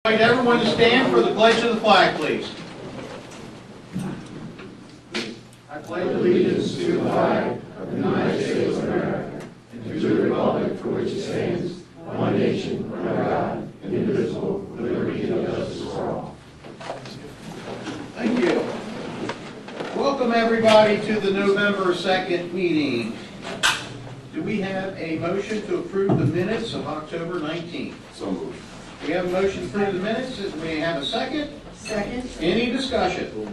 I'd like everyone to stand for the pledge of the flag, please. I pledge Allegiance to the flag of the United States of America and to the republic for which it stands, one nation, under God, indivisible, with liberty and justice for all. Thank you. Welcome everybody to the November 2nd meeting. Do we have a motion to approve the minutes of October 19th? So moved. We have a motion to approve the minutes. Do we have a second? Second. Any discussion?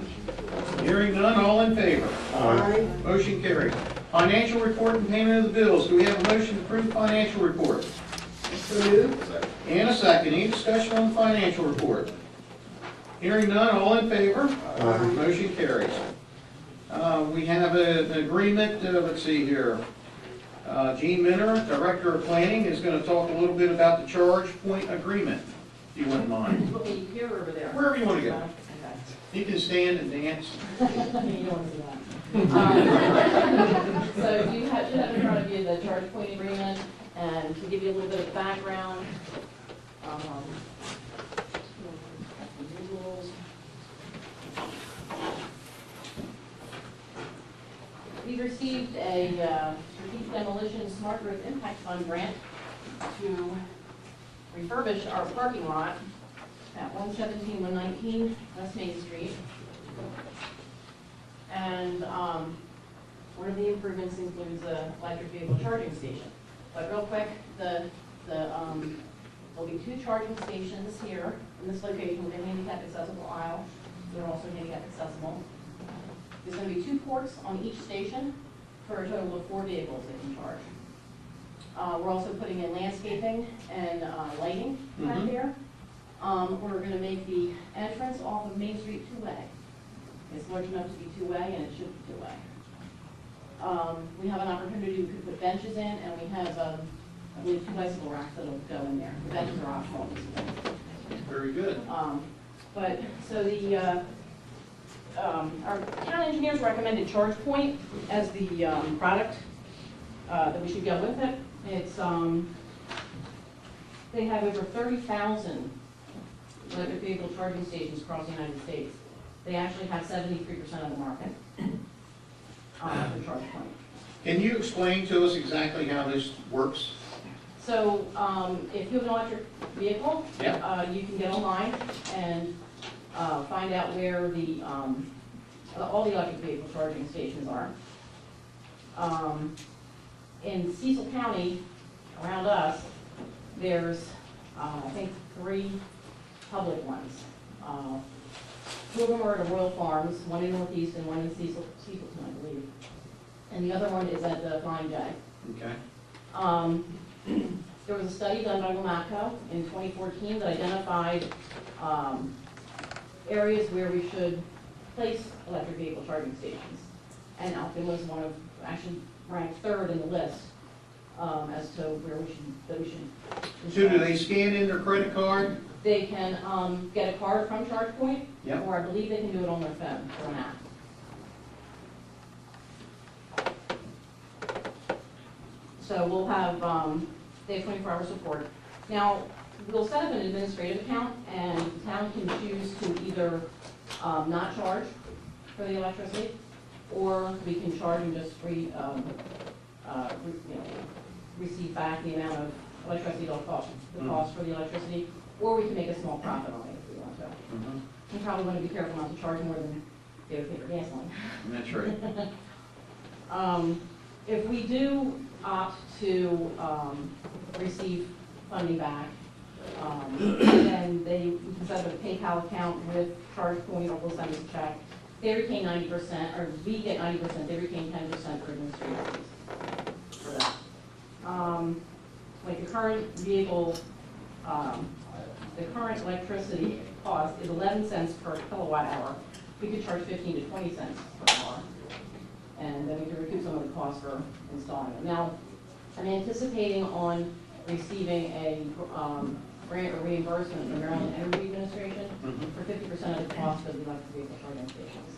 Hearing none, all in favor? Aye. Motion carried. Financial report and payment of the bills. Do we have a motion to approve the financial report? So moved. And a second. Any discussion on the financial report? Hearing none, all in favor? Motion carries. We have an agreement, let's see here. Gene Minner, Director of Planning, is going to talk a little bit about the charge point agreement, if you wouldn't mind. Look, you here or over there? Wherever you want to go. Okay. You can stand and dance. You don't want to do that. So you should have in front of you the charge point agreement, and to give you a little bit of background. We received a strategic demolition smart growth impact fund grant to refurbish our parking lot at 117, 119 West Main Street. And one of the improvements includes an electric vehicle charging station. But real quick, there'll be 2 charging stations here in this location with a handicap accessible aisle. They're also handicap accessible. There's going to be 2 ports on each station for a total of 4 vehicles that can charge. We're also putting in landscaping and lighting back there. We're going to make the entrance off of Main Street 2-way. It's large enough to be 2-way, and it should be 2-way. We have an opportunity, we could put benches in, and we have, I believe, 2 bicycle racks that'll go in there. The benches are optional. Very good. But, so our town engineers recommended ChargePoint as the product that we should go with it. It's, they have over 30,000 electric vehicle charging stations across the United States. They actually have 73% of the market for ChargePoint. Can you explain to us exactly how this works? So if you have an electric vehicle, Yeah. you can get online and find out where the all the electric vehicle charging stations are. In Cecil County, around us, there's I think 3 public ones. 2 of them are at Royal Farms, one in Northeast and one in Cecilton, I believe. And the other one is at the Flying J. Okay. There was a study done by WMATCO in 2014 that identified areas where we should place electric vehicle charging stations. And Elkton was one of, actually ranked 3rd in the list as to where we should. So do they scan in their credit card? They can get a card from ChargePoint, Yep. or I believe they can do it on their phone or an app. So we'll have, they have 24-hour support. Now, we'll set up an administrative account, and the town can choose to either not charge for the electricity, or we can charge and just receive back the amount of electricity it'll cost, the cost for the electricity, or we can make a small profit on it if we want to. You probably want to be careful not to charge more than they would pay for gasoline. That's right. If we do opt to receive funding back, then we can set up a PayPal account with ChargePoint, or we'll send us a check. They retain 90%, or we get 90%, they retain 10% for administrative fees for that. Like the current vehicle, the current electricity cost is 11 cents per kilowatt hour. We could charge 15 to 20 cents per hour, and then we could recoup some of the cost for installing it. Now, I'm anticipating on receiving a grant or reimbursement from the Maryland Energy Administration for 50% of the cost of the electric vehicle charging stations,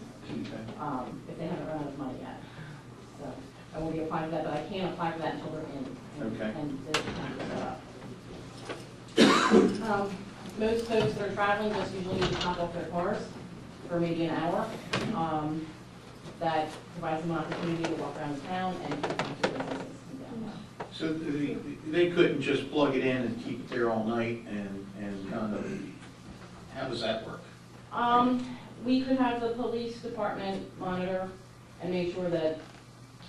if they haven't run out of money yet. So I won't be applying for that, but I can't apply for that until they're in. Okay. And they're set up. Most folks that are traveling just usually need to top off their cars for maybe an hour. That provides them an opportunity to walk around town and keep them to businesses in downtown. So they couldn't just plug it in and keep it there all night and kind of, how does that work? We could have the police department monitor and make sure that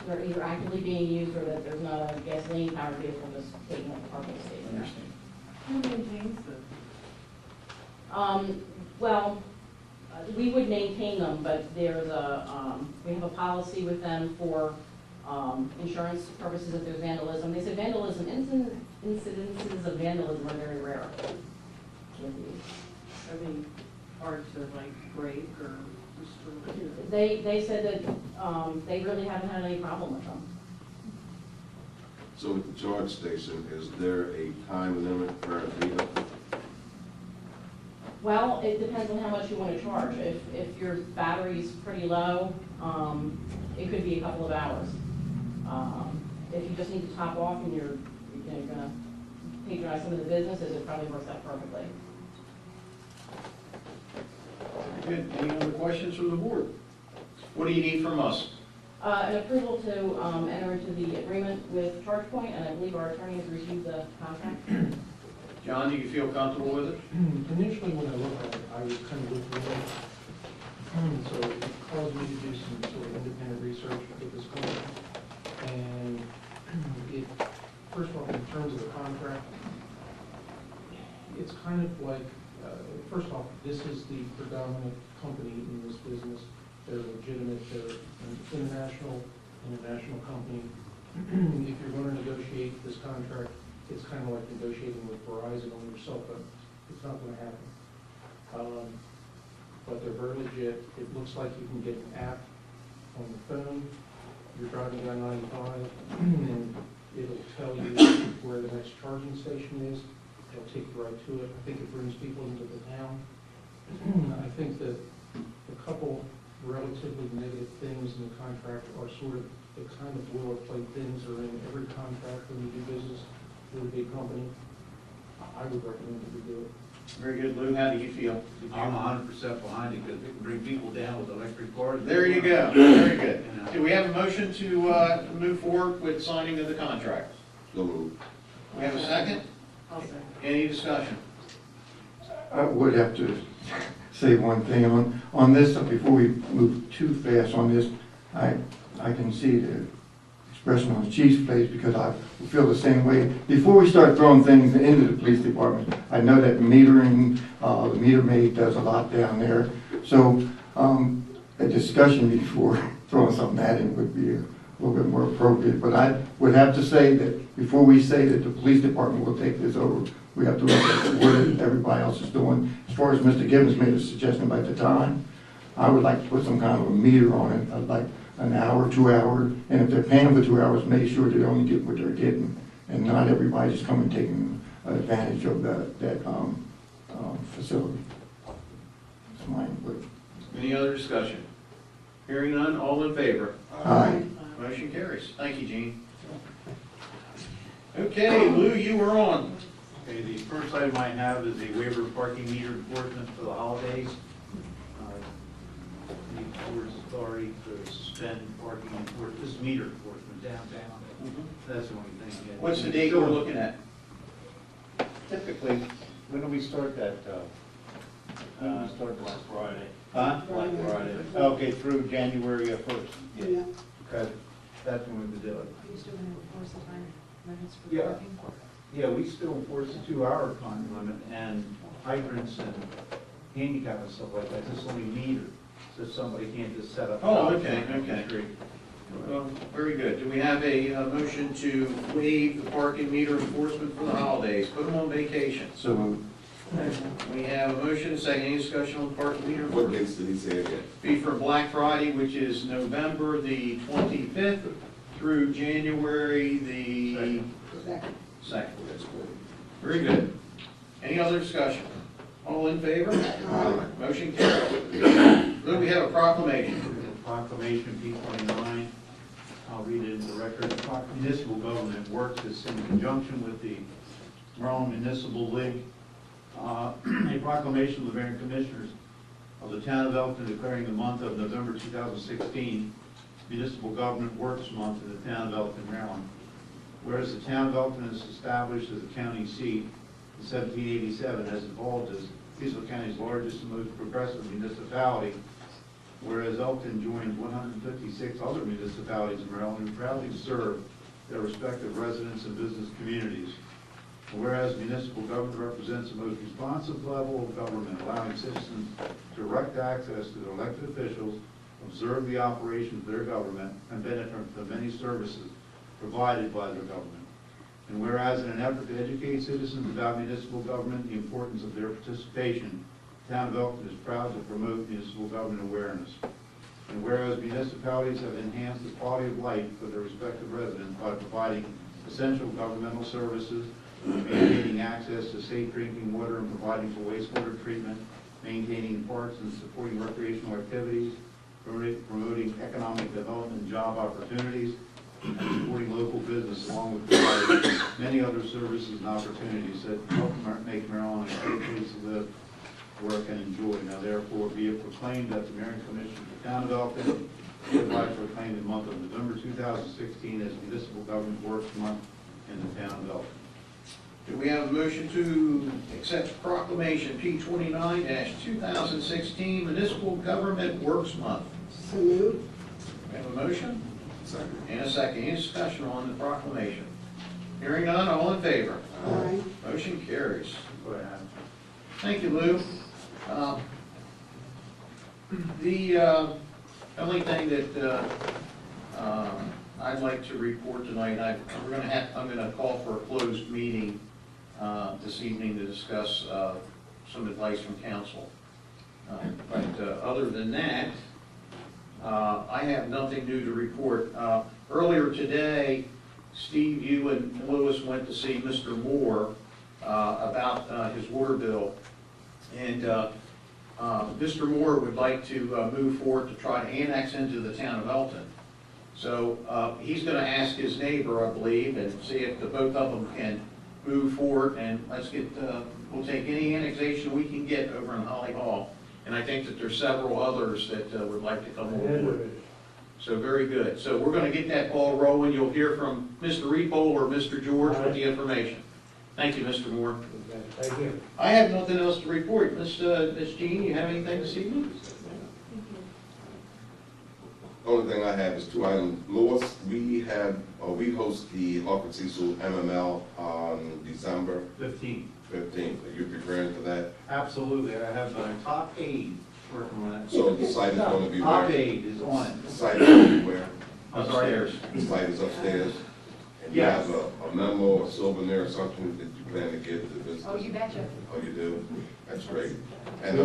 they're either actively being used or that there's not a gasoline powered vehicle just taking up the parking space. Understand. Who maintains them? Well, we would maintain them, but there's we have a policy with them for insurance purposes if there's vandalism. They said vandalism, incidences of vandalism are very rare with these. Are they hard to like break or destroy? They said that they really haven't had any problem with them. So with the charge station, is there a time limit for it to be up? Well, it depends on how much you want to charge. If your battery's pretty low, it could be a couple of hours. If you just need to top off and you're gonna patronize some of the businesses, it probably works out perfectly. Good. Any other questions from the board? What do you need from us? An approval to enter into the agreement with ChargePoint, and I believe our attorney has reviewed the contract. John, do you feel comfortable with it? Initially, when I looked at it, I was kind of looking at it. So it caused me to do some sort of independent research with this company. And it, first of all, in terms of the contract, it's kind of like, first off, this is the predominant company in this business. They're legitimate, they're an international company. If you're going to negotiate this contract, it's kind of like negotiating with Verizon on your cell phone. It's not going to happen. But they're very legit. It looks like you can get an app on the phone. You're driving down 95, and it'll tell you where the next charging station is. It'll take you right to it. I think it brings people into the town. I think that a couple relatively negative things in the contract are sort of the kind of boilerplate things are in every contract when you do business with a big company. I would recommend that we do it. Very good, Lou. How do you feel? I'm 100% behind it because it can bring people down with electric cars. There you go. Very good. Do we have a motion to move forward with signing of the contract? So moved. We have a second? I'll say. Any discussion? I would have to say one thing on this, before we move too fast on this. I can see the expression on the chief's face because I feel the same way. Before we start throwing things into the police department, I know that metering, the meter maid does a lot down there. So a discussion before throwing something at him would be a little bit more appropriate. But I would have to say that before we say that the police department will take this over, we have to look at what everybody else is doing. As far as Mr. Gibbons made a suggestion about the time, I would like to put some kind of a meter on it, like an hour, 2 hours, and if they're paying for 2 hours, make sure they only get what they're getting, and not everybody just coming taking advantage of that facility. That's my input. Any other discussion? Hearing none, all in favor? Aye. Motion carries. Thank you, Gene. Okay, Lou, you were on. Okay, the first item I have is a waiver of parking meter enforcement for the holidays. Need the board's authority to suspend parking enforcement, this meter enforcement downtown. That's the only thing. Yeah. What's the date we're looking at? Typically, when do we start that? We start Black Friday. Huh? Black Friday. Okay, through January 1st. Yeah. Okay, that's when we would do it. Are you still going to enforce the time limits for Yeah. parking? Yeah, we still enforce the 2-hour time limit and hydrants and handicap and stuff like that, just only meter, so somebody can't just set up. Oh, shop okay, on the okay. street. Well, very good. Do we have a motion to waive the parking meter enforcement for the holidays? Put them on vacation. So moved. We have a motion, second, any discussion on the parking meter? What dates did he say again? Be for Black Friday, which is November the 25th through January the 2nd. Very good. Any other discussion? All in favor? Motion carries. Lou, we have a proclamation. Proclamation P29, I'll read it into the record. Municipal government works in conjunction with the Maryland Municipal League A proclamation of the Mayor and Commissioners of the Town of Elkton declaring the month of November 2016 Municipal Government Works Month in the Town of Elkton, Maryland. Whereas the Town of Elkton is established as a county seat in 1787, has evolved as Peaceville County's largest and most progressive municipality, whereas Elkton joins 156 other municipalities in Maryland who proudly serve their respective residents and business communities. Whereas municipal government represents the most responsive level of government, allowing citizens direct access to their elected officials, observe the operation of their government, and benefit from the many services provided by their government. And whereas in an effort to educate citizens about municipal government, the importance of their participation, the Town of Elkton is proud to promote municipal government awareness. And whereas municipalities have enhanced the quality of life for their respective residents by providing essential governmental services, maintaining access to safe drinking water and providing for wastewater treatment, maintaining parks and supporting recreational activities, promoting economic development and job opportunities, and supporting local business, along with providing many other services and opportunities that help make Maryland a great place to live, work, and enjoy. Now therefore be it proclaimed that the Mayor and Commissioner of the Town of Elkton hereby proclaim the month of November 2016 as Municipal Government Works Month in the Town of Elkton. Do we have a motion to accept proclamation P29-2016 Municipal Government Works Month? So moved. We have a motion Second. and a second. Any discussion on the proclamation? Hearing none, all in favor? Aye. Motion carries. Go ahead. Thank you, Lou. The only thing that I'd like to report tonight, I'm gonna call for a closed meeting this evening to discuss some advice from council. But other than that, I have nothing new to report. Earlier today, Steve, you and Louis went to see Mr. Moore about his water bill. And Mr. Moore would like to move forward to try to annex into the Town of Elkton. So he's going to ask his neighbor, I believe, and see if the both of them can move forward. And let's get, we'll take any annexation we can get over in Holly Hall. And I think that there's several others that would like to come on board. So very good. So we're going to get that ball rolling. You'll hear from Mr. Repoll or Mr. George with the information. Thank you, Mr. Moore. Thank you. I have nothing else to report. Miss Jean, you have anything this evening? The only thing I have is 2 items. Louis, we host the Hawkins Cecil MML on December 15. 15th. Are you preparing for that? Absolutely. I have my top aide working on that. So the site is going to be Top where? aide is on it. The site is going to be where? Upstairs. The site is upstairs. And you Yes. have a memo, a souvenir, or something that you plan to give to the business? Oh, you betcha. Oh, you do? That's great. Did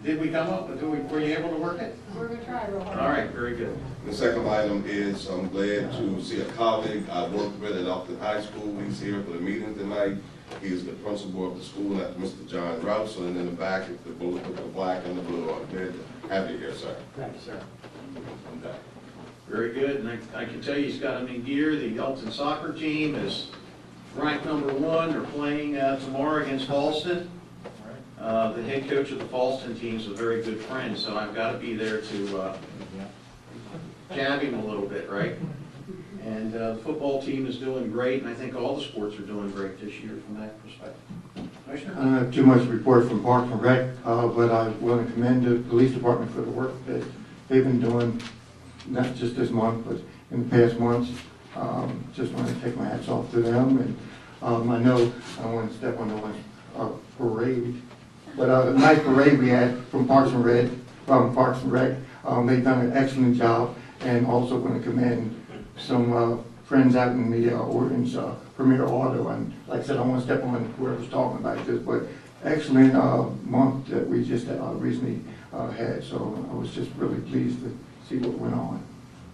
And we come up, were you able to work it? We're gonna try real hard. All right, very good. the second item is I'm glad to see a colleague I worked with at Elkton High School. He's here for the meeting tonight. He is the principal of the school, that's Mr. John Rouse, and in the back is the bullet with the black and the blue. I'm glad to have you here, sir. Thank you, sir. Very good, and I can tell you he's got them in gear. The Elkton soccer team is ranked #1. They're playing tomorrow against Falston. The head coach of the Falston team is a very good friend, so I've got to be there to jab him a little bit, right? And the football team is doing great, and I think all the sports are doing great this year from that perspective. I Commissioner? don't have too much to report from Parks and Rec, but I want to commend the police department for the work that they've been doing, not just this month, but in the past months. Just want to take my hats off to them, and I know I don't want to step on the parade, but a nice parade we had from Parks and Rec. They've done an excellent job, and also want to commend some friends out in the Oregon's Premier Auto, and like I said, I don't want to step on whoever's talking about this, but excellent month that we just recently had, so I was just really pleased to see what went on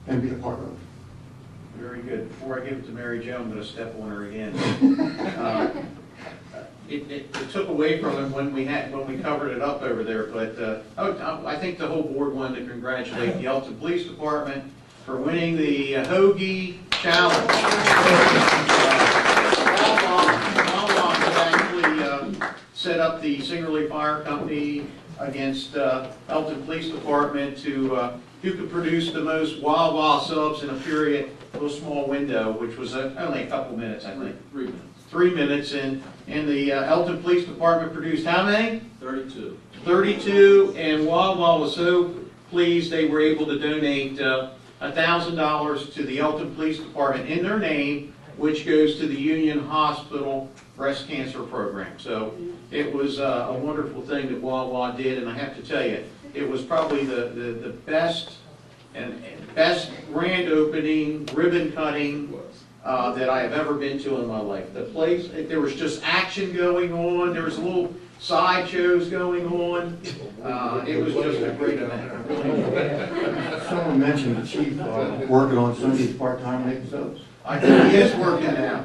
and be a part of. Very good. Before I give it to Mary Jo, I'm going to step on her again. It took away from it when we covered it up over there, but I think the whole board wanted to congratulate the Elkton Police Department for winning the Hoagie Challenge. Walk-on has actually set up the Singerly Fire Company against Elkton Police Department to who could produce the most Wawa subs in a period, a little small window, which was only a couple minutes, I think. 3 minutes. 3 minutes, and the Elkton Police Department produced how many? 32. 32, and Wawa was so pleased they were able to donate $1,000 to the Elkton Police Department in their name, which goes to the Union Hospital Breast Cancer Program. So it was a wonderful thing that Wawa did, and I have to tell you, it was probably the best and best grand opening, ribbon cutting that I have ever been to in my life. The place, there was just action going on, there was little sideshows going on. It was just a great event. I really enjoyed it. Someone mentioned the chief working on Sundays part-time making subs. I think he is working now.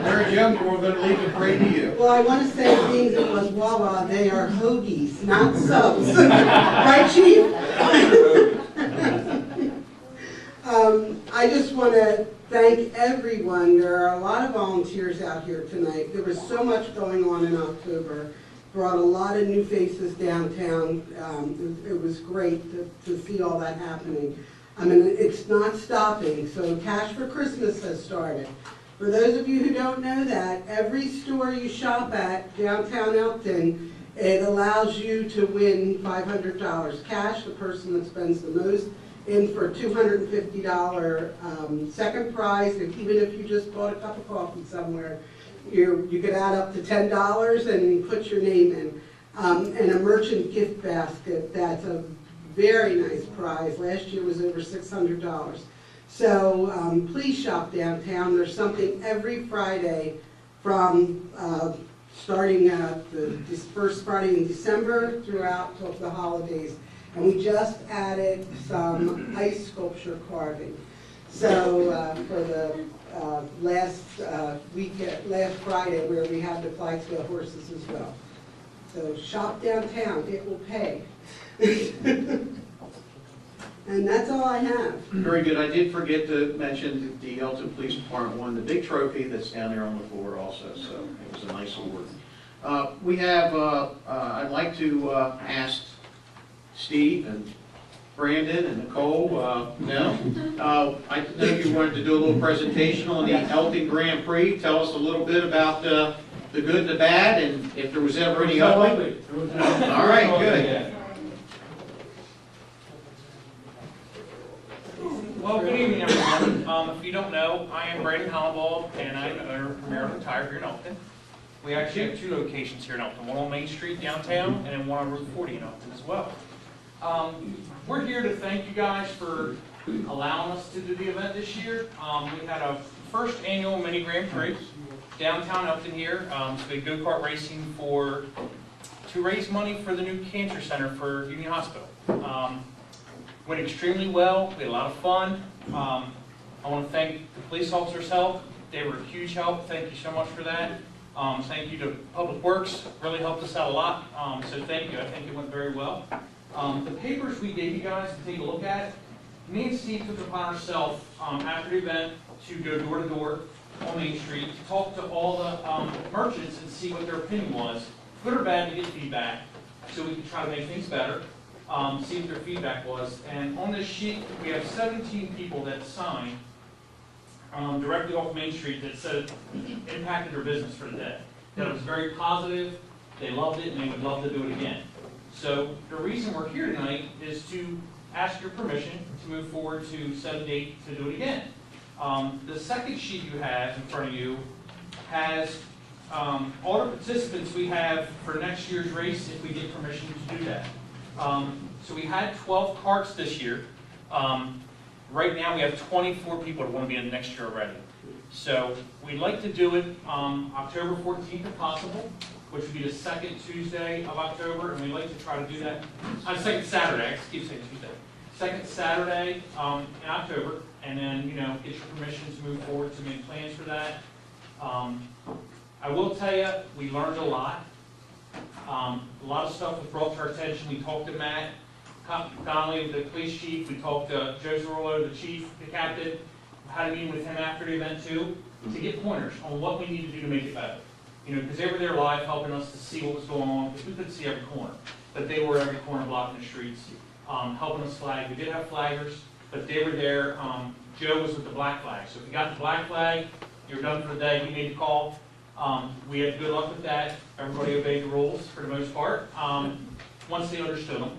Mary Jo, we're going to leave it free to you. Well, I want to say, being it was Wawa, they are hoagies, not subs. Right, Chief? I just want to thank everyone. There are a lot of volunteers out here tonight. There was so much going on in October. Brought a lot of new faces downtown. It was great to see all that happening. I mean, it's not stopping, so Cash for Christmas has started. For those of you who don't know that, every store you shop at downtown Elkton, it allows you to win $500 cash, the person that spends the most, in for a $250 second prize. Even if you just bought a cup of coffee somewhere, you could add up to $10 and put your name in. And a merchant gift basket, that's a very nice prize. Last year was over $600. So please shop downtown. There's something every Friday from starting the first Friday in December throughout till the holidays. And we just added some ice sculpture carving. So for the last Friday, where we have the Clydesdale horses as well. So shop downtown, it will pay. And that's all I have. Very good. I did forget to mention the Elkton Police Department won the big trophy that's down there on the floor also, so it was a nice award. We have, I'd like to ask Steve and Brandon and Nicole, no? I know you wanted to do a little presentation on the Elkton Grand Prix. Tell us a little bit about the good and the bad, and if there was ever any ugly. All right, good. Well, good evening, everyone. If you don't know, I am Brandon Hollabald, and I'm the owner of American Tire here in Elkton. We actually have 2 locations here in Elkton, one on Main Street downtown, and then one on Route 40 in Elkton as well. We're here to thank you guys for allowing us to do the event this year. We had a first annual mini Grand Prix downtown Elkton here. So we had go-kart racing to raise money for the new cancer center for Union Hospital. Went extremely well. We had a lot of fun. I want to thank the police officers' help. They were a huge help. Thank you so much for that. Thank you to Public Works. Really helped us out a lot. So thank you. I think it went very well. The papers we gave you guys to take a look at, me and Steve took it upon ourselves after the event to go door to door on Main Street to talk to all the merchants and see what their opinion was, good or bad, to get feedback so we could try to make things better. See what their feedback was. And on this sheet, we have 17 people that signed directly off Main Street that said it impacted their business for the day. That it was very positive, they loved it, and they would love to do it again. So the reason we're here tonight is to ask your permission to move forward to set a date to do it again. The second sheet you have in front of you has all the participants we have for next year's race if we get permission to do that. So we had 12 carts this year. Right now we have 24 people that want to be in next year already. So we'd like to do it October 14th if possible, which would be the second Tuesday of October, and we'd like to try to do that, second Saturday, excuse me, Tuesday. Second Saturday in October, and then, get your permission to move forward to make plans for that. I will tell you, we learned a lot. A lot of stuff was brought to our attention. We talked to Matt Connolly, the police chief. We talked to Joe Zorolo, the chief, the captain. Had a meeting with him after the event too, to get pointers on what we need to do to make it better. you know, because they were there live helping us to see what was going on, because we couldn't see every corner. But they were every corner blocking the streets, helping us flag. We did have flaggers, but they were there. Joe was with the black flag. So if you got the black flag, you're done for the day, you made the call. We had good luck with that. Everybody obeyed the rules for the most part, once they understood them.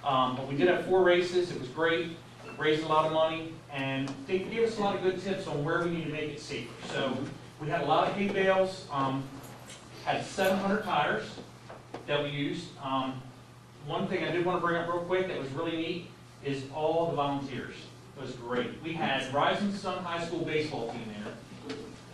But we did have 4 races. It was great. Raised a lot of money, and they gave us a lot of good tips on where we need to make it safer. So we had a lot of hay bales, had 700 tires that we used. One thing I did want to bring up real quick that was really neat is all the volunteers. It was great. We had Rising Sun High School baseball team there,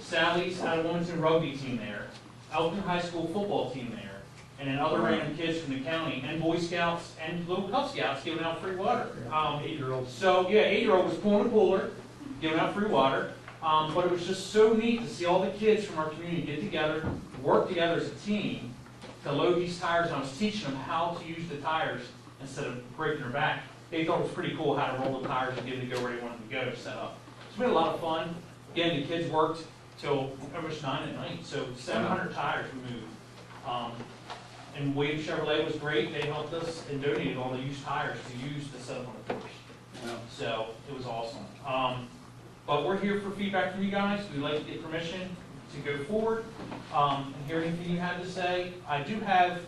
Sally's out of Wilmington rugby team there, Elkton High School football team there, and then other random kids from the county, and Boy Scouts and little Cub Scouts giving out free water. 8-year-olds. So, yeah, 8-year-old was pulling a cooler, giving out free water. But it was just so neat to see all the kids from our community get together, work together as a team to load these tires. And I was teaching them how to use the tires instead of breaking their back. They thought it was pretty cool how to roll the tires and get them to go where they wanted to go, set up. It's been a lot of fun. Again, the kids worked till almost 9 at night, so 700 tires we moved. And Williams Chevrolet was great. They helped us and donated all the used tires to use the 700 cars. So it was awesome. But we're here for feedback from you guys. We'd like to get permission to go forward and hear anything you have to say. I do have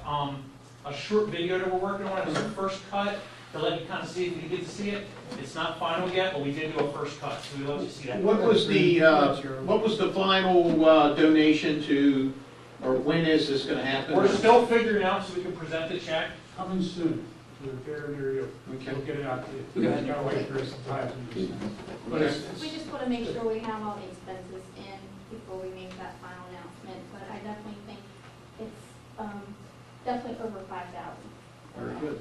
a short video that we're working on. It's our first cut to let you kind of see if you get to see it. It's not final yet, but we did do a first cut, so we'd love to see that. What was the final donation to, or when is this going to happen? We're still figuring out so we can present the check. Coming soon. We're very near you. Okay. We'll get it out to you. We gotta wait for some time. But it's, We just want to make sure we have all the expenses in before we make that final announcement, but I definitely think it's definitely over 5,000. Very good.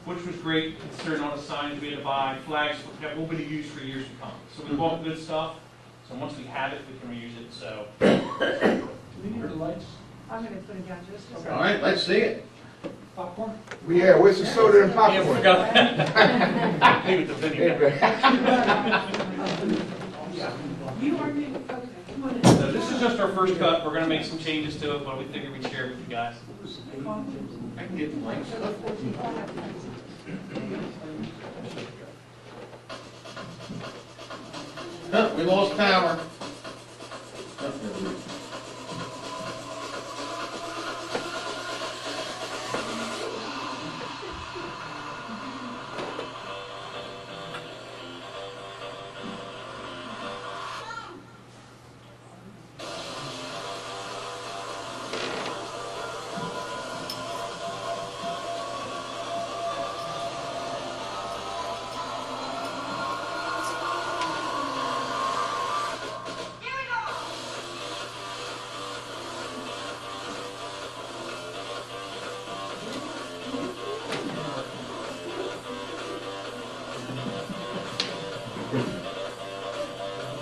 Which was great, considering all the signs we had to buy, flags that will be used for years to come. So we bought good stuff, so once we have it, we can reuse it, so. do we need the lights? I'm gonna put it down just a second. All right, let's see it. Popcorn? Yeah, where's the soda and Yeah, popcorn? forgot that. Leave it to Vinny. You are new, okay, come on in. So this is just our first cut. We're gonna make some changes to it, but we figured we'd share it with you guys. I can get the lights. Oh, we lost power.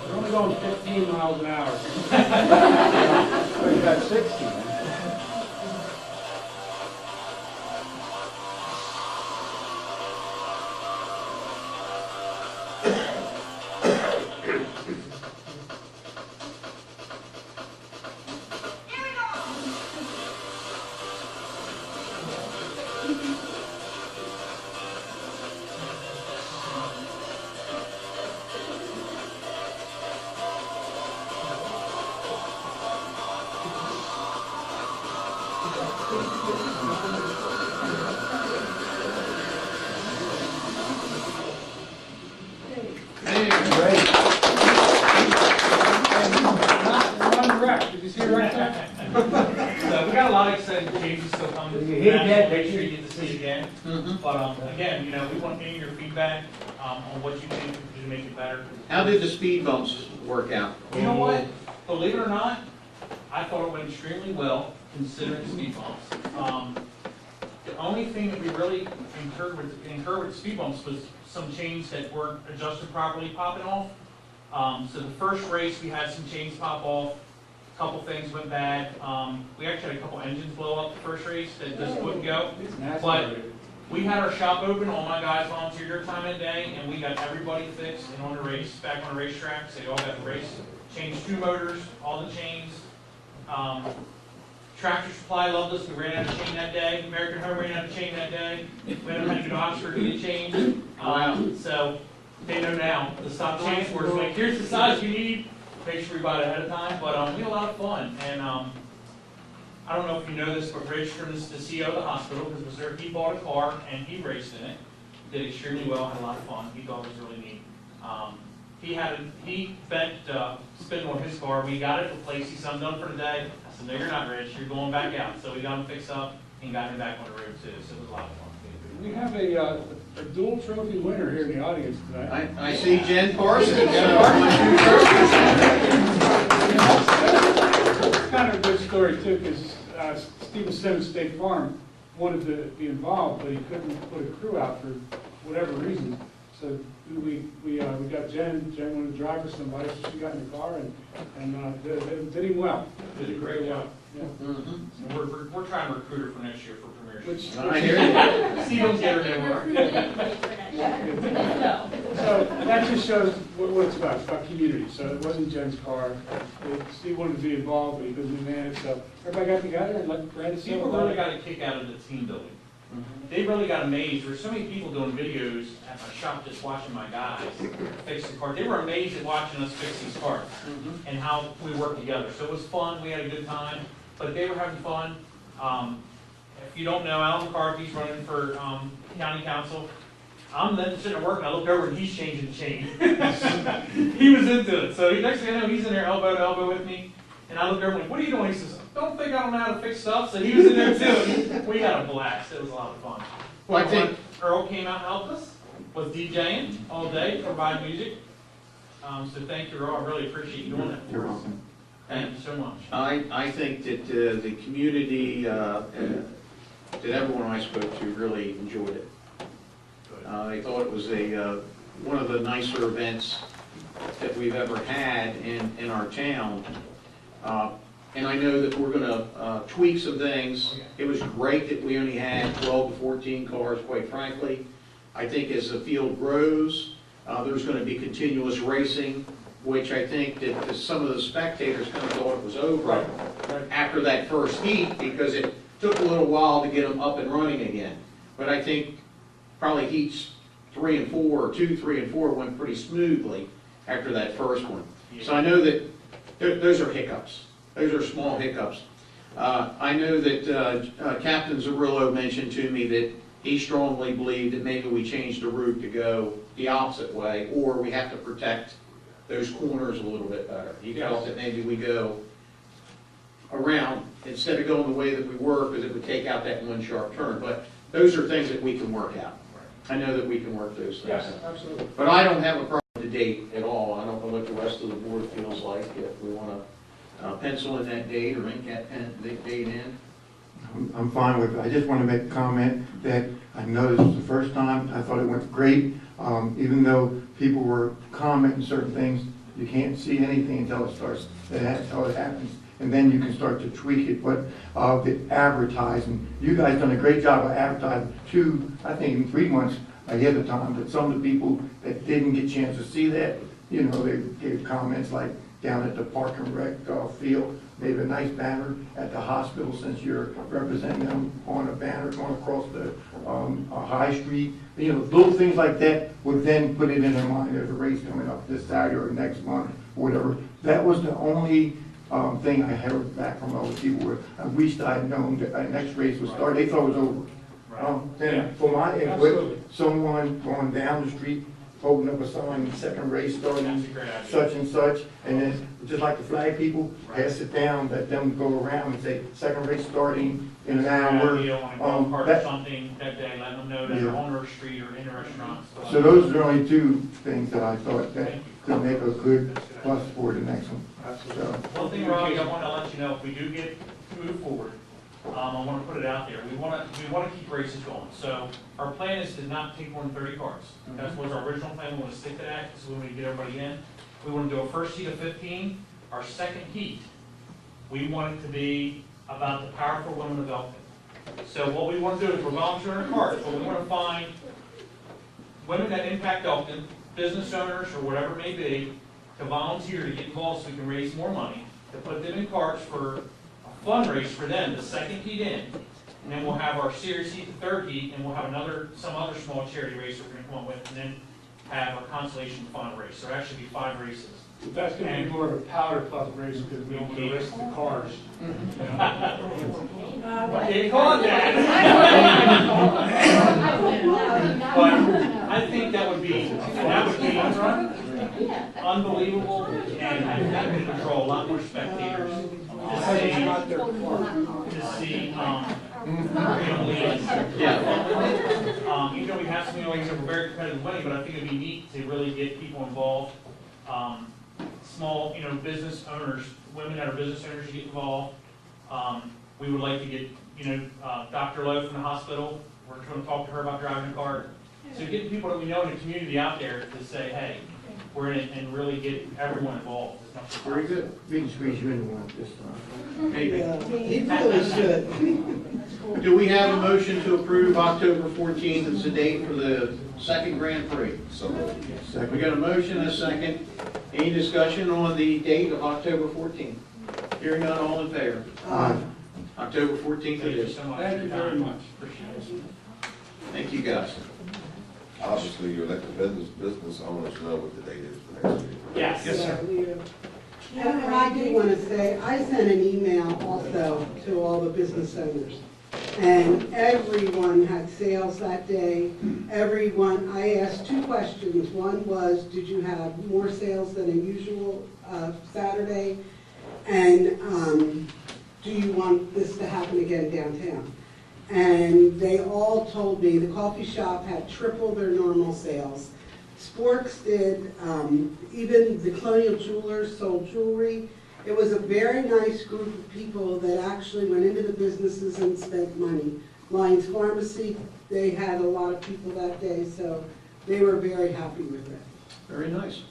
We're only going 15 miles an hour. We got 60, man. Did you see it right there? So we got a lot of exciting changes still coming. You hit that. Make sure you get to see it again. Mhm. But again, you know, we want any of your feedback on what you think we can make it better. How did the speed bumps work out? You know what? Believe it or not, I thought it went extremely well considering speed bumps. The only thing that we really incurred with speed bumps was some chains that weren't adjusted properly popping off. So the first race, we had some chains pop off. A couple things went bad. We actually had a couple engines blow up the first race that just wouldn't go. But we had our shop open, all my guys volunteered their time of the day, and we got everybody fixed and on the race, back on the racetrack, so they all got the race. Changed 2 motors, all the chains, Tractor Supply loved us, we ran out of chain that day. American Home ran out of chain that day. We haven't had to go to Oxford to get chain. So they know now, the stop chain stores, like, here's the size you need. Make sure we buy it ahead of time, but we had a lot of fun. And I don't know if you know this, but Rich from the CEO of the hospital, because he bought a car and he raced in it. Did extremely well, had a lot of fun. He thought it was really neat. He spent on his car. We got it replaced. He said, I'm done for the day. I said, no, you're not, Rich. You're going back out. So we got him fixed up and got him back on the road too. So it was a lot of fun. We have a dual trophy winner here in the audience tonight. I see Jen Parsons. It's kind of a good story too, because Stephen Simmons State Farm wanted to be involved, but he couldn't put a crew out for whatever reason. So we got Jen wanted to drive for somebody, so she got in the car and did him well. Did a great job. Yeah. So we're trying to recruit her for next year for premiership. Which, I hear you. See, don't get her anymore. so that just shows what it's about. It's about community. So it wasn't Jen's car. Steve wanted to be involved, but he couldn't manage. So everybody got together and let Brandon see. People really got a kick out of the team building. They really got amazed. There were so many people doing videos at my shop just watching my guys fix the car. They were amazed at watching us fix these cars and how we worked together. So it was fun. We had a good time. But they were having fun. If you don't know, Alan McCarthy's running for county council. I'm then sitting at work and I look over and he's changing the chain. He was into it. So next thing I know, he's in there elbow to elbow with me. And I look over and I'm like, what are you doing? He says, don't think I don't know how to fix stuff. So he was in there too. We had a blast. It was a lot of fun. Well, I think Earl came out and helped us with DJing all day, provide music. So thank you, Earl. I really appreciate you doing that for us. Thank you so much. I think that the community, that everyone I spoke to really enjoyed it. I thought it was one of the nicer events that we've ever had in our town. And I know that we're going to tweak some things. It was great that we only had 12 to 14 cars, quite frankly. I think as the field grows, there's going to be continuous racing, which I think that some of the spectators kind of thought it was over after that first heat, because it took a little while to get them up and running again. But I think probably heats 3 and 4, or 2, 3, and 4 went pretty smoothly after that first one. So I know that those are hiccups. Those are small hiccups. I know that Captain Zarillo mentioned to me that he strongly believed that maybe we change the route to go the opposite way, or we have to protect those corners a little bit better. He felt that maybe we go around instead of going the way that we were, because it would take out that one sharp turn. But those are things that we can work out. I know that we can work those things out. Yes, absolutely. But I don't have a problem to date at all. I don't know what the rest of the board feels like, if we want to pencil in that date or ink that date in. I'm fine with it. I just want to make a comment that I know this is the first time. I thought it went great. Even though people were commenting certain things, you can't see anything until it starts, until it happens. And then you can start to tweak it. But the advertising, you guys done a great job of advertising 2, I think even 3 months ahead of time. But some of the people that didn't get a chance to see that, you know, they gave comments like down at the Park and Rec field. They have a nice banner at the hospital, since you're representing them, on a banner going across the High Street. You know, little things like that would then put it in their mind, there's a race coming up this Saturday or next month, or whatever. That was the only thing I heard back from other people, where I wished I had known that our next race would start. They thought it was over. And for my input, someone going down the street holding up a sign, second race starting such and such, and then just like the flag people, pass it down, let them go around and say, second race starting in an hour. You don't want to go part of something that day, let them know that they're on their street or in a restaurant. So those are the only 2 things that I thought that could make a good plus for the next one. So, One thing, Robbie, I want to let you know, if we do get moved forward, I want to put it out there. We want to keep races going. So our plan is to not take more than 30 cars. That was our original plan. We want to stick to that, so when we get everybody in, we want to do a first heat of 15. Our second heat, we want it to be about the powerful women of Elkton. So what we want to do is we're volunteering cars, but we want to find women that impact Elkton, business owners or whatever it may be, to volunteer to get involved so we can raise more money, to put them in carts for fundraise for them, the second heat in, and then we'll have our serious heat, the third heat, and we'll have some other small charity race that we're gonna come up with, and then have a consolation fund race. So it'll actually be 5 races. That's gonna be more of a powder puff race because we don't want to risk the cars. What do you call it that? But I think that would be unbelievable, and I think that would control a lot more spectators to see, yeah. Even though we have some leagues that were very competitive winning, but I think it'd be neat to really get people involved. Small, business owners, women that are business owners to get involved. We would like to get, Dr. Lowe from the hospital. We're going to talk to her about driving a car. So getting people that we know in the community out there to say, hey, we're in it, and really get everyone involved. Very good. We can squeeze you into one this time. Maybe. He really should. Do we have a motion to approve October 14th as the date for the second Grand Prix? So, We got a motion and a second. Any discussion on the date of October 14th? Hearing none, all in favor? Aye. October 14th it Thank you is. so much. Thank you very much. Appreciate it. Thank you, guys. obviously, you let the business owners know what the date is for next year. Yes. Yes, sir. And I do want to say, I sent an email also to all the business owners. And everyone had sales that day. Everyone, I asked 2 questions. One was, did you have more sales than a usual Saturday? And do you want this to happen again downtown? And they all told me the coffee shop had triple their normal sales. Sporks did, even the Colonial Jewelers sold jewelry. It was a very nice group of people that actually went into the businesses and spent money. Lyons Pharmacy, they had a lot of people that day, so they were very happy with it. Very nice.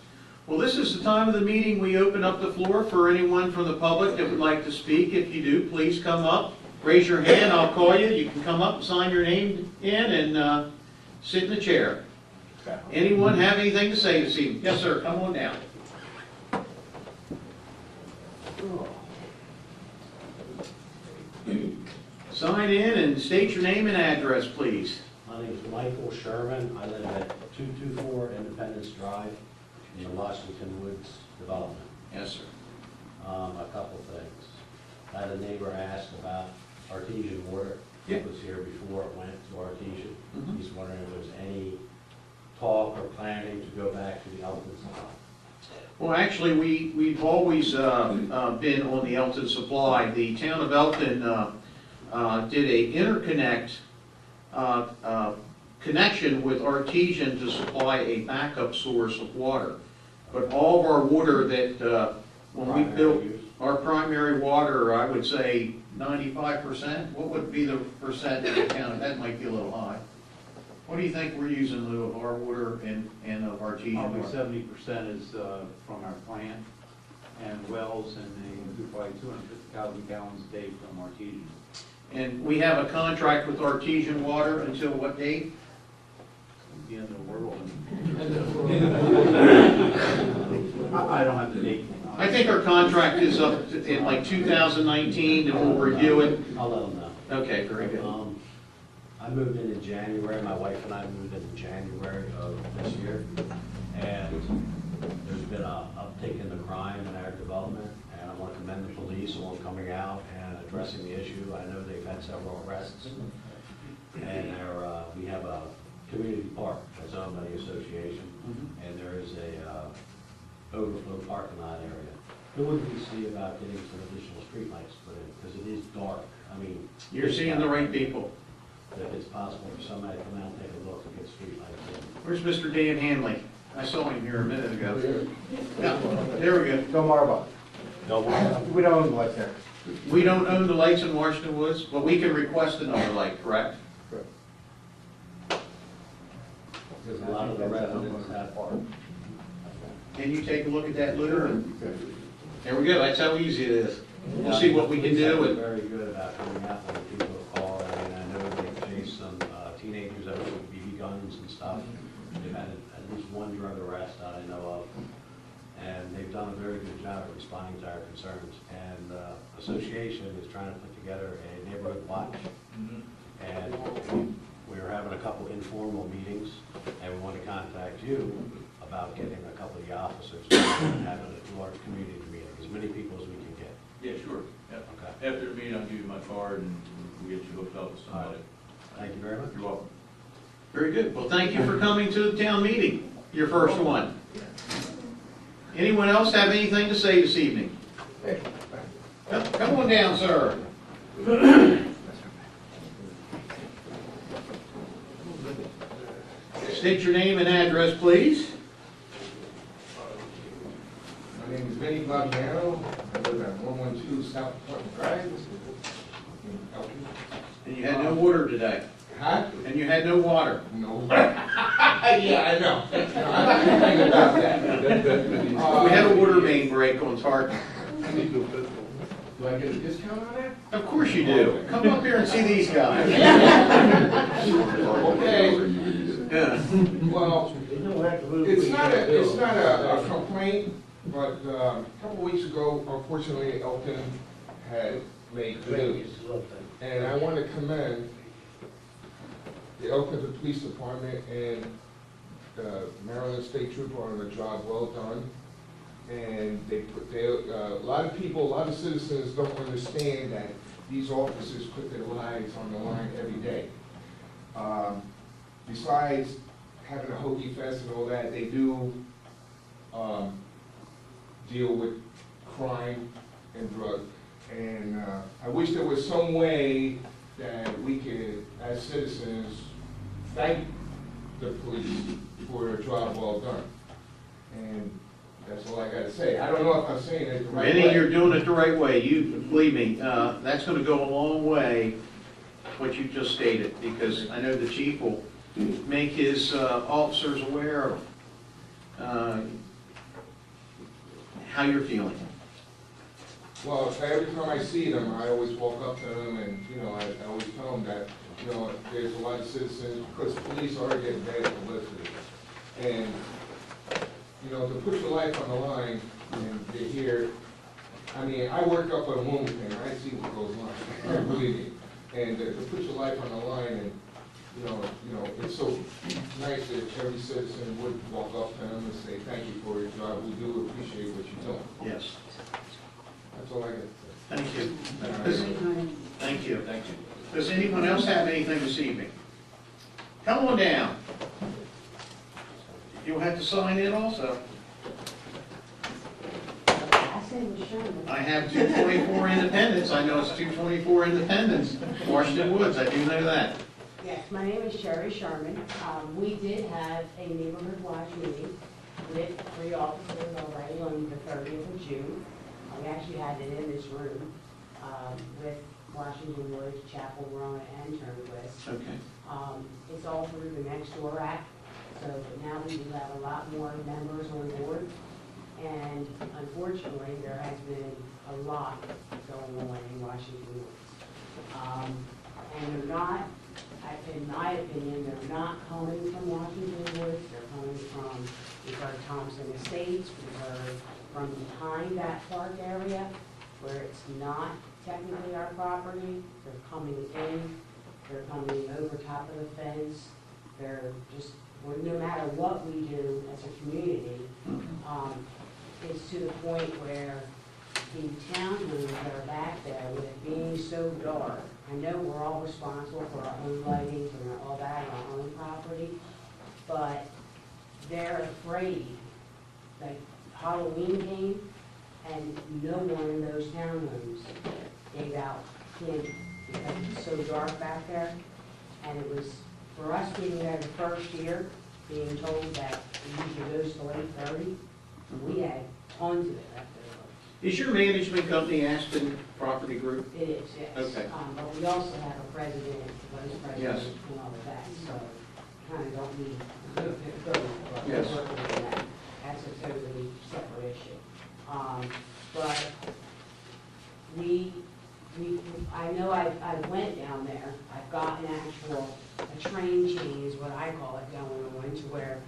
Well, this is the time of the meeting. We open up the floor for anyone from the public that would like to speak. If you do, please come up. Raise your hand, I'll call you. You can come up, sign your name in, and sit in the chair. Anyone have anything to say this evening? Yes, sir, come on down. Sign in and state your name and address, please. My name is Michael Sherman. I live at 224 Independence Drive in the Washington Woods development. Yes, sir. A couple things. I had a neighbor ask about artesian water. Yeah. It was here before it went to artesian. Mhm. He's wondering if there's any talk or planning to go back to the Elkton supply. Well, actually, we've always been on the Elkton supply. The town of Elkton did a interconnect connection with Artesian to supply a backup source of water. But all of our water that, when we built our primary water, I would say 95%. What would be the percent of the town? That might be a little high. What do you think we're using in lieu of our water and of Artesian Probably water? 70% is from our plant and wells, and they do probably 250,000 gallons a day from Artesian. And we have a contract with Artesian Water until what date? The end of the world. I don't have the date. I think our contract is up in like 2019, and we'll review it. I'll let them know. Okay, very good. I moved in January. My wife and I moved in January of this year. And there's been an uptick in the crime in our development. And I want to commend the police on coming out and addressing the issue. I know they've had several arrests. And we have a community park that's owned by the association. And there is a overflow parking lot area. What would we see about getting some additional streetlights put in? Because it is dark. I mean. You're seeing the right people. If it's possible for somebody to come out and take a look and get streetlights in. Where's Mr. Dan Hanley? I saw him here a minute ago. Yeah, there we go. Don't worry about it. We don't own the lights there. We don't own the lights in Washington Woods, but we can request another light, correct? Because a lot of the residents have parked. Can you take a look at that, Lou? There we go, that's how easy it is. We'll see what we can do. Police have been very good about coming out when people call. I mean, I know they've chased some teenagers out with BB guns and stuff. They've had at least one drug arrest that I know of. and they've done a very good job of responding to our concerns. And the association is trying to put together a neighborhood watch. And we were having a couple informal meetings, and we want to contact you about getting a couple of the officers and having a large community meeting, as many people as we can get. Yeah, sure. Yep. Okay. After the meeting, I'll give you my card and we'll get you hooked up with somebody. Thank you very much. You're welcome. Very good. Well, thank you for coming to the town meeting, your first one. Anyone else have anything to say this evening? Come on down, sir. State your name and address, please. My name is Benny Fabiano. I live at 112 South Point Drive in Elkton. And you had no water today. Huh? And you had no water. No. Yeah, I know. No, I'm not complaining about that. We had a water main break on Tartan. Do I get a discount on that? Of course you do. Come up here and see these guys. Okay. Yeah. Well, it's not a complaint, but a couple weeks ago, unfortunately, Elkton had made the news. And I want to commend the Elkton Police Department and the Maryland State Trooper on a job well done. And a lot of people, a lot of citizens don't understand that these officers put their lives on the line every day. Besides having a Hoagie Fest and all that, they do deal with crime and drug. And I wish there was some way that we could, as citizens, thank the police for a job well done. And that's all I gotta say. I don't know if I'm saying it the right way. Benny, you're doing it the right way. You, believe me, that's gonna go a long way, what you just stated, because I know the chief will make his officers aware of how you're feeling. Well, every time I see them, I always walk up to them and, I always tell them that, there's a lot of citizens, because police are getting bad publicity. And, to put your life on the line and to hear, I work up at a Wilmington, I see what goes on, believe me. And to put your life on the line and, it's so nice that every citizen would walk up to them and say, thank you for your job, we do appreciate what you're doing. Yes. That's all I got to say. Thank you. Thank you. Thank you. Does anyone else have anything this evening? Come on down. You'll have to sign in also. I have 224 Independence. I know it's 224 Independence. Washington Woods, I do know that. Yes, my name is Sherry Sherman. We did have a neighborhood watch meeting with 3 officers already on the 30th of June. We actually had it in this room with Washington Woods, Chapel, Verona, and Turnquist. Okay. It's all through the Next Door Act, so now we do have a lot more members on board. And unfortunately, there has been a lot going on in Washington Woods. And they're not, in my opinion, they're not coming from Washington Woods, they're coming from, we've heard Thompson Estates, we've heard from behind that park area, where it's not technically our property. They're coming in, they're coming over top of the fence, they're just, no matter what we do as a community, it's to the point where the townhomes that are back there, with it being so dark, I know we're all responsible for our own lighting and all that on our own property, but they're afraid. Like Halloween came, and no one in those townhomes gave out candy because it's so dark back there. And it was, for us being there the first year, being told that it usually goes till 8:30, we had tons of it up there. Is your management company Aspen Property Group? It is, yes. Okay. But we also have a president, vice president, Yes. and all of that, so kind of don't need to go, but we're Yes. working on that. That's a totally separate issue. But I know I went down there, I've got an actual, a train change is what I call it, going on, to where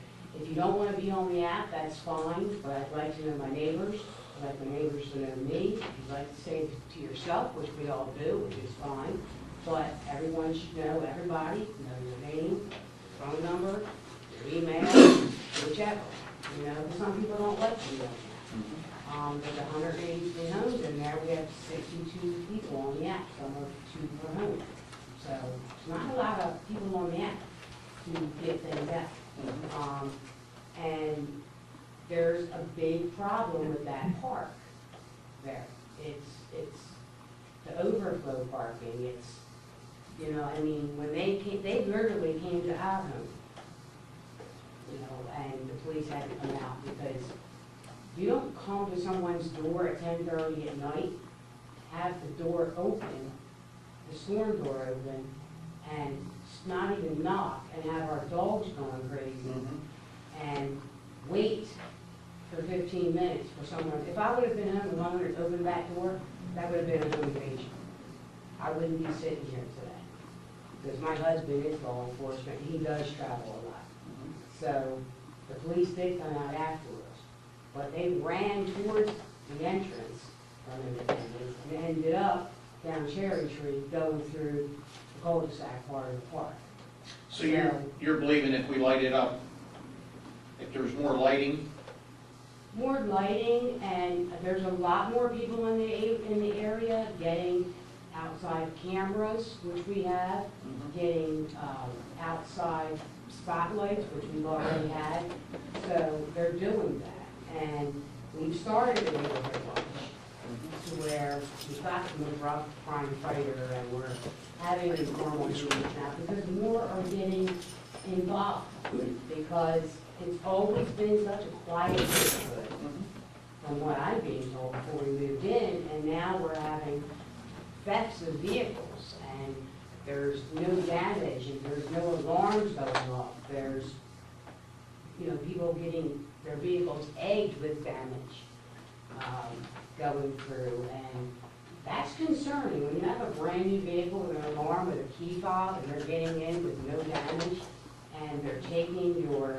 If you don't want to be on the app, that's fine, but I'd like to know my neighbors. I'd like my neighbors to know me. If you'd like to say it to yourself, which we all do, which is fine, but everyone should know everybody, know your name, phone number, your email, whichever. You know, some people don't like to know that. There's 183 homes in there, we have 62 people on the app, some are 2 per home. So, it's not a lot of people on the app to get things out. And there's a big problem with that park there. It's the overflow parking, it's, you know, I mean, when they came, they literally came to our home, you know, and the police had to come out because you don't come to someone's door at 10:30 at night, have the door open, the storm door open, and not even knock, and have our dogs going crazy, and wait for 15 minutes for someone. If I would have been home alone and opened that door, that would have been a home invasion. I wouldn't be sitting here today. Because my husband is law enforcement, he does travel a lot. So the police did come out after us, but they ran towards the entrance from Independence and ended up down Cherry Tree going through the cul-de-sac part of the park. So you're believing if we light it up, if there's more lighting? More lighting, and there's a lot more people in the area getting outside cameras, which we have, getting outside spotlights, which we've already had. So they're doing that, and we've started a neighborhood watch to where we've got the rough crime fighter, and we're having informal meetings now because more are getting involved, because it's always been such a quiet neighborhood, from what I'm being told before we moved in, and now we're having thefts of vehicles, and there's no damage, and there's no alarms going off. There's, you know, people getting their vehicles egged with damage going through, and that's concerning. When you have a brand new vehicle with an alarm with a key fob, and they're getting in with no damage, and they're taking your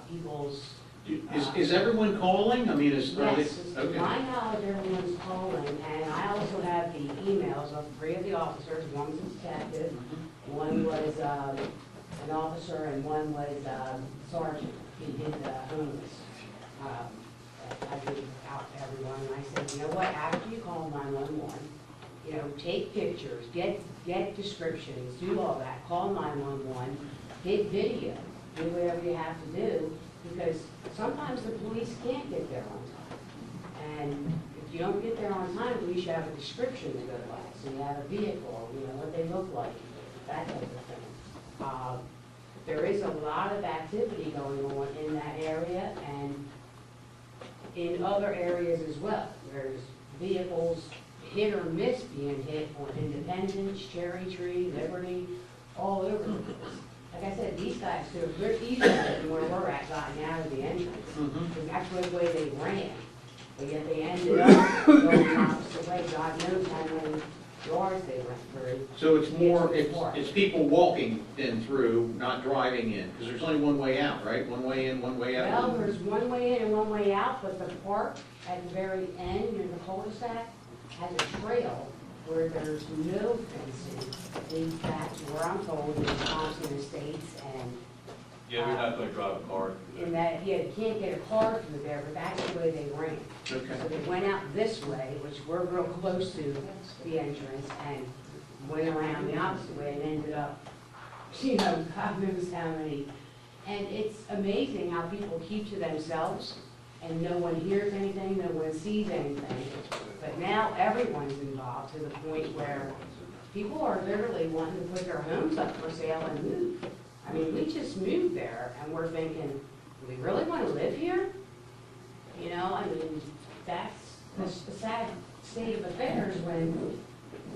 people's... Is everyone calling? I mean, Yes, to my knowledge, everyone's calling, and I also have the emails of 3 of the officers. One was a detective, one was an officer, and one was sergeant. He did the homeless. I gave out to everyone, and I said, you know what, after you call 911, you know, take pictures, get descriptions, do all that, call 911, get video, do whatever you have to do, because sometimes the police can't get there on time. And if you don't get there on time, at least you have a description to go by. So you have a vehicle, you know, what they look like, that type of thing. There is a lot of activity going on in that area and in other areas as well. There's vehicles hit or miss being hit on Independence, Cherry Tree, Liberty, all over the place. Like I said, these guys could have very easily than where we're at gotten out of the entrance. Because that's the way they ran. But yet they ended up going the opposite way. God knows how many yards they went through. So it's more, it's people walking in through, not driving in, because there's only one way out, right? One way in, one way out. Well, there's one way in and one way out, but the park at the very end, near the cul-de-sac, has a trail where there's no fencing. Leads back to where I'm told, in Thompson Estates, and Yeah, you're not gonna drive a car. in that, yeah, you can't get a car through there, but that's the way they ran. Okay. So they went out this way, which we're real close to the entrance, and went around the opposite way and ended up, you know, God knows how many. And it's amazing how people keep to themselves, and no one hears anything, no one sees anything. But now everyone's involved to the point where people are literally wanting to put their homes up for sale and move. I mean, we just moved there, and we're thinking, do we really want to live here? You know, I mean, that's the sad state of affairs when,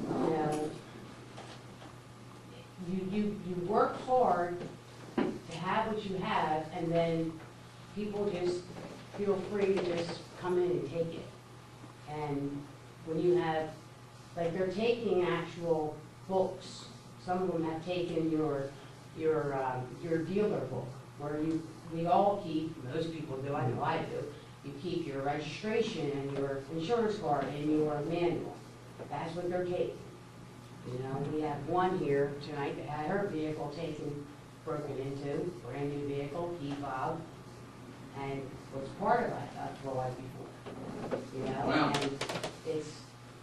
you know, you work hard to have what you have, and then people just feel free to just come in and take it. And when you have, like, they're taking actual books. Some of them have taken your dealer book, where we all keep, most people do, I know I do, you keep your registration and your insurance card and your manual. That's what they're taking. You know, we have one here tonight that had her vehicle broken into, brand new vehicle, key fob, and was part of that for life before. You know, Wow. and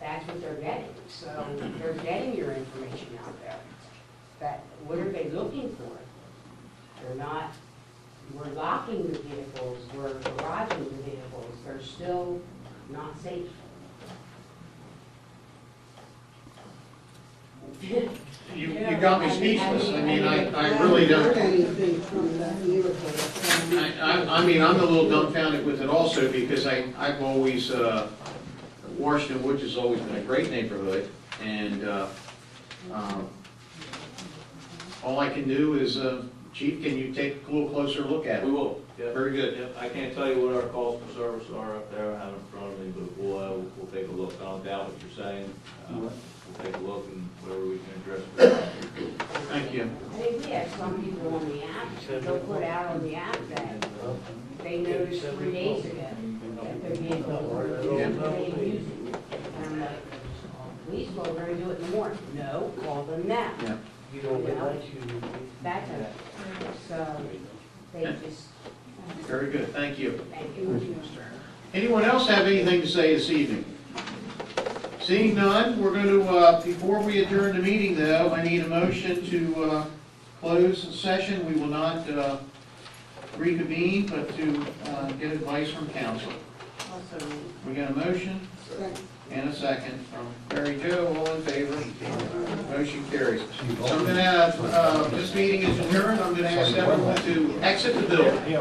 that's what they're getting. So they're getting your information out there. That, what are they looking for? They're not, we're locking the vehicles, we're garaging the vehicles, they're still not safe. You got me speechless. I mean, I really Heard don't. anything from that neighborhood. I mean, I'm a little dumbfounded with it also because I've always, Washington Woods has always been a great neighborhood. And all I can do is, Chief, can you take a little closer look at it? We will, yeah. Very good. Yep, I can't tell you what our calls for service are up there, I have it in front of me, but we'll take a look. I don't doubt what you're saying. We'll take a look and whatever we can address. Thank you. I think we have some people on the app, they'll put out on the app that they noticed 3 days ago that their vehicle was being used. And I'm like, police, well, we're gonna do it in the morning. No, call them now. Yeah. You know, that kind of, so they just, Very good. Thank you. thank you. Anyone else have anything to say this evening? Seeing none, we're going to, before we adjourn the meeting though, I need a motion to close the session. We will not reconvene, but to get advice from council. We got a motion and a second from Mary Jo. All in favor? Motion carries. So I'm going to have, this meeting is adjourned. I'm going to ask everyone to exit the building.